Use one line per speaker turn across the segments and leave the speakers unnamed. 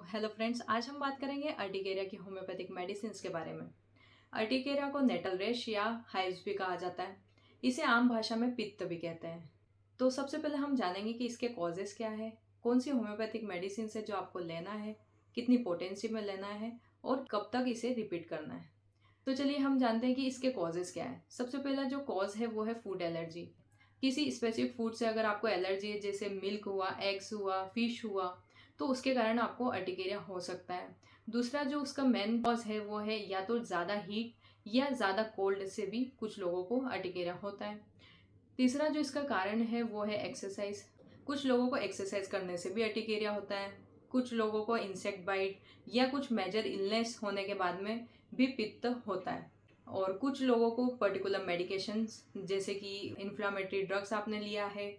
Hello friends, आज हम बात करेंगे अर्टिकेरिया की होम्योपैथिक मेडिसिन के बारे में। अर्टिकेरिया को नेटल रेश या हाइव्स भी कहा जाता है। इसे आम भाषा में पित्त भी कहते हैं। तो सबसे पहले हम जानेंगे कि इसके कॉजेस क्या है, कौन सी होम्योपैथिक मेडिसिन है जो आपको लेना है, कितनी पोटेंसी में लेना है और कब तक इसे रिपीट करना है। तो चलिए हम जानते हैं कि इसके कॉजेस क्या है। सबसे पहला जो कॉज है वो है फूड एलर्जी। किसी स्पेसिफिक फूड से अगर आपको एलर्जी है, जैसे मिल्क हुआ, एग्स हुआ, फिश हुआ, तो उसके कारण आपको अर्टिकेरिया हो सकता है। दूसरा जो उसका मेन कॉज है वो है या तो ज़्यादा हीट या ज़्यादा कोल्ड से भी कुछ लोगों को अर्टिकेरिया होता है। तीसरा जो इसका कारण है वो है एक्सरसाइज। कुछ लोगों को एक्सरसाइज करने से भी अर्टिकेरिया होता है। कुछ लोगों को इंसेक्ट बाइट या कुछ मेजर इलनेस होने के बाद में भी पित्त होता है। और कुछ लोगों को पर्टिकुलर मेडिकेशंस, जैसे कि इन्फ्लामेटरी ड्रग्स आपने लिया है,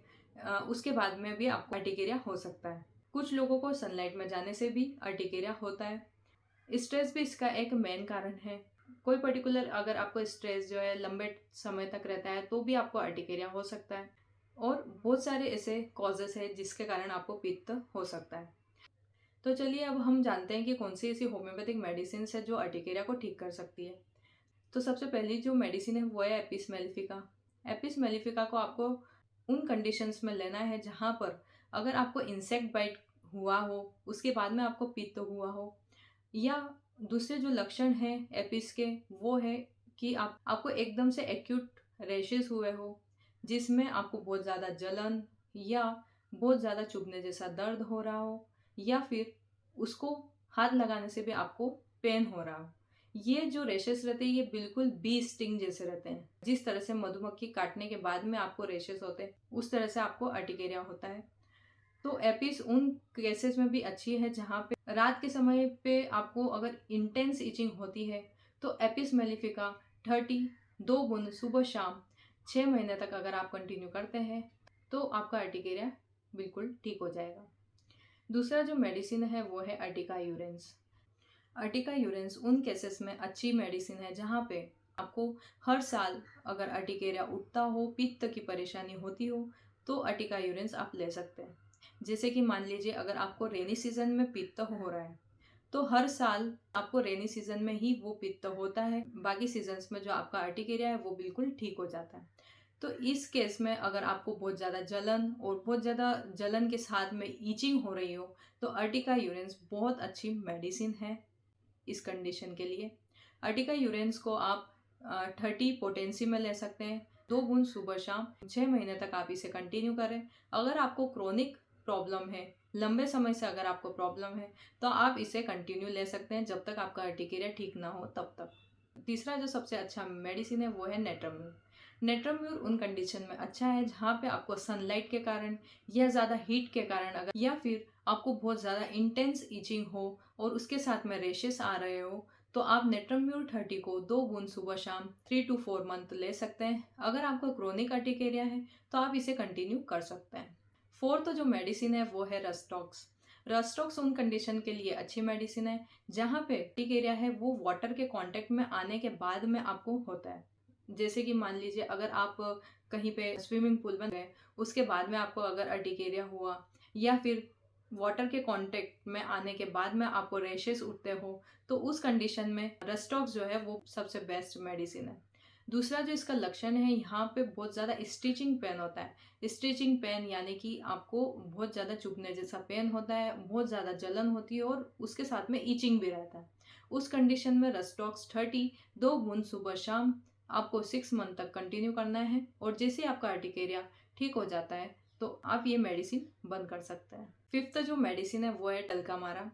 उसके बाद में भी आपको अर्टिकेरिया हो सकता है। कुछ लोगों को सनलाइट में जाने से भी अर्टिकेरिया होता है। स्ट्रेस भी इसका एक मेन कारण है। कोई पर्टिकुलर अगर आपको स्ट्रेस जो है लंबे समय तक रहता है तो भी आपको अर्टिकेरिया हो सकता है। और बहुत सारे ऐसे कॉजेस हैं जिसके कारण आपको पित्त हो सकता है। तो चलिए अब हम जानते हैं कि कौन सी ऐसी होम्योपैथिक मेडिसिन है जो अर्टिकेरिया को ठीक कर सकती है। तो सबसे पहली जो मेडिसिन है वो है एपिस मेलिफिका। एपिस मेलिफिका को आपको उन कंडीशंस में लेना है जहाँ पर अगर आपको इंसेक्ट बाइट हुआ हो, उसके बाद में आपको पित्त हुआ हो, या दूसरे जो लक्षण हैं एपिस के वो है कि आपको एकदम से एक्यूट रैशेस हुए हो, जिसमें आपको बहुत ज़्यादा जलन या बहुत ज़्यादा चुभने जैसा दर्द हो रहा हो, या फिर उसको हाथ लगाने से भी आपको पेन हो रहा हो। ये जो रेशेस रहते हैं ये बिल्कुल बी स्टिंग जैसे रहते हैं। जिस तरह से मधुमक्खी काटने के बाद में आपको रेशेस होते हैं, उस तरह से आपको अर्टिकेरिया होता है। तो एपिस उन केसेस में भी अच्छी है जहाँ पे रात के समय पे आपको अगर इंटेंस इचिंग होती है, तो एपिस मेलिफिका 30 2 बूंद सुबह शाम 6 महीने तक अगर आप कंटिन्यू करते हैं तो आपका अर्टिकेरिया बिल्कुल ठीक हो जाएगा। दूसरा जो मेडिसिन है वो है अर्टिका यूरेंस। अर्टिका यूरेंस उन केसेस में अच्छी मेडिसिन है जहाँ पे आपको हर साल अगर अर्टिकेरिया उठता हो, पित्त की परेशानी होती हो, तो अर्टिका यूरेंस आप ले सकते हैं। जैसे कि मान लीजिए अगर आपको रेनी सीजन में पित्त हो रहा है, तो हर साल आपको रेनी सीजन में ही वो पित्त होता है, बाकी सीजन्स में जो आपका अर्टिकेरिया है वो बिल्कुल ठीक हो जाता है। तो इस केस में अगर आपको बहुत ज़्यादा जलन और बहुत ज़्यादा जलन के साथ में ईचिंग हो रही हो, तो अर्टिका यूरेंस बहुत अच्छी मेडिसिन है इस कंडीशन के लिए। अर्टिका यूरेंस को आप 30 पोटेंसी में ले सकते हैं। 2 बूंद सुबह शाम 6 महीने तक आप इसे कंटिन्यू करें। अगर आपको क्रोनिक प्रॉब्लम है, लंबे समय से अगर आपको प्रॉब्लम है, तो आप इसे कंटिन्यू ले सकते हैं जब तक आपका अर्टिकेरिया ठीक ना हो तब तक। तीसरा जो सबसे अच्छा मेडिसिन है वो है नेट्राम्यूर। नेट्राम्यूर उन कंडीशन में अच्छा है जहाँ पे आपको सनलाइट के कारण या ज़्यादा हीट के कारण अगर, या फिर आपको बहुत ज़्यादा इंटेंस ईचिंग हो और उसके साथ में रेशेस आ रहे हो, तो आप नेट्राम्यूर 30 को 2 बूंद सुबह शाम 3 to 4 मंथ ले सकते हैं। अगर आपको क्रोनिक अर्टिकेरिया है तो आप इसे कंटिन्यू कर सकते हैं। फोर्थ जो मेडिसिन है वो है रस्टॉक्स। रस्टॉक्स उन कंडीशन के लिए अच्छी मेडिसिन है जहाँ पे अर्टिकेरिया है वो वाटर के कांटेक्ट में आने के बाद में आपको होता है। जैसे कि मान लीजिए अगर आप कहीं पे स्विमिंग पूल में गए, उसके बाद में आपको अगर अर्टिकेरिया हुआ, या फिर वाटर के कांटेक्ट में आने के बाद में आपको रैशेस उठते हो, तो उस कंडीशन में रस्टॉक्स जो है वो सबसे बेस्ट मेडिसिन है। दूसरा जो इसका लक्षण है, यहाँ पे बहुत ज़्यादा स्टिचिंग पेन होता है। स्टिचिंग पेन यानी कि आपको बहुत ज़्यादा चुभने जैसा पेन होता है, बहुत ज़्यादा जलन होती है और उसके साथ में ईचिंग भी रहता है। उस कंडीशन में रस्टॉक्स 30 2 बूंद सुबह शाम आपको 6 मंथ तक कंटिन्यू करना है। और जैसे ही आपका अर्टिकेरिया ठीक हो जाता है तो आप ये मेडिसिन बंद कर सकते हैं। फिफ्थ जो मेडिसिन है वो है टल्कामारा।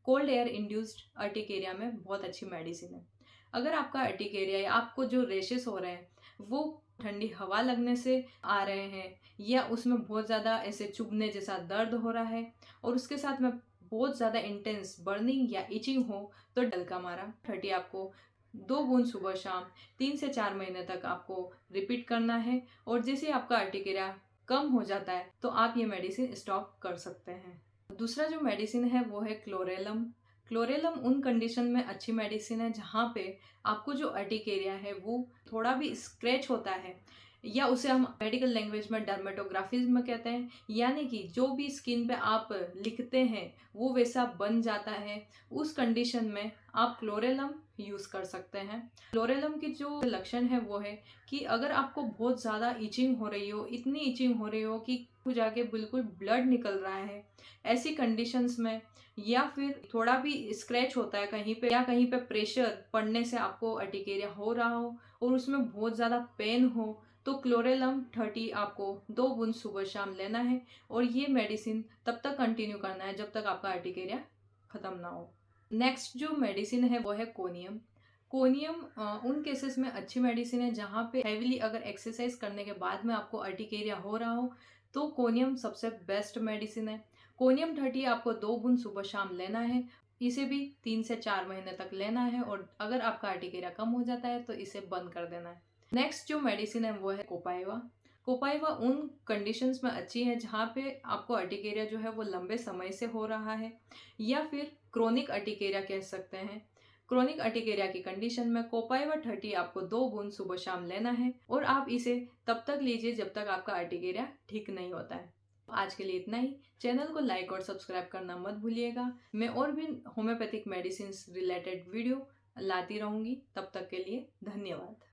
कोल्ड एयर इंड्यूस्ड अर्टिकेरिया में बहुत अच्छी मेडिसिन है। अगर आपका अर्टिकेरिया या आपको जो रेशेस हो रहे हैं वो ठंडी हवा लगने से आ रहे हैं, या उसमें बहुत ज़्यादा ऐसे चुभने जैसा दर्द हो रहा है और उसके साथ में बहुत ज़्यादा इंटेंस बर्निंग या इचिंग हो, तो डल्कामारा 30 आपको 2 बूंद सुबह शाम 3 से 4 महीने तक आपको रिपीट करना है। और जैसे आपका अर्टिकेरिया कम हो जाता है तो आप ये मेडिसिन स्टॉप कर सकते हैं। दूसरा जो मेडिसिन है वो है क्लोरेलम। क्लोरेलम उन कंडीशन में अच्छी मेडिसिन है जहाँ पे आपको जो अर्टिकेरिया है वो थोड़ा भी स्क्रैच होता है या उसे हम मेडिकल लैंग्वेज में डर्मेटोग्राफिज्म कहते हैं, यानी कि जो भी स्किन पे आप लिखते हैं वो वैसा बन जाता है। उस कंडीशन में आप क्लोरेलम यूज़ कर सकते हैं। क्लोरेलम की जो लक्षण है वो है कि अगर आपको बहुत ज़्यादा इचिंग हो रही हो, इतनी इचिंग हो रही हो कि जाके बिल्कुल ब्लड निकल रहा है, ऐसी कंडीशंस में, या फिर थोड़ा भी स्क्रैच होता है कहीं पे, या कहीं पे प्रेशर पड़ने से आपको अर्टिकेरिया हो रहा हो और उसमें बहुत ज़्यादा पेन हो, तो क्लोरेलम 30 आपको 2 बूंद सुबह शाम लेना है। और ये मेडिसिन तब तक कंटिन्यू करना है जब तक आपका अर्टिकेरिया ख़त्म ना हो। नेक्स्ट जो मेडिसिन है वो है कोनियम। कोनियम उन केसेस में अच्छी मेडिसिन है जहाँ पे हैवीली अगर एक्सरसाइज करने के बाद में आपको अर्टिकेरिया हो रहा हो, तो कोनियम सबसे बेस्ट मेडिसिन है। कोनियम 30 आपको 2 बूंद सुबह शाम लेना है। इसे भी 3 से 4 महीने तक लेना है, और अगर आपका अर्टिकेरिया कम हो जाता है तो इसे बंद कर देना है। नेक्स्ट जो मेडिसिन है वो है कोपाइवा। कोपाइवा उन कंडीशंस में अच्छी है जहाँ पे आपको अर्टिकेरिया जो है वो लंबे समय से हो रहा है, या फिर क्रोनिक अर्टिकेरिया कह सकते हैं। क्रोनिक अर्टिकेरिया की कंडीशन में कोपाइवा 30 आपको 2 बूंद सुबह शाम लेना है, और आप इसे तब तक लीजिए जब तक आपका अर्टिकेरिया ठीक नहीं होता है। आज के लिए इतना ही। चैनल को लाइक और सब्सक्राइब करना मत भूलिएगा। मैं और भी होम्योपैथिक मेडिसिन रिलेटेड वीडियो लाती रहूँगी। तब तक के लिए धन्यवाद।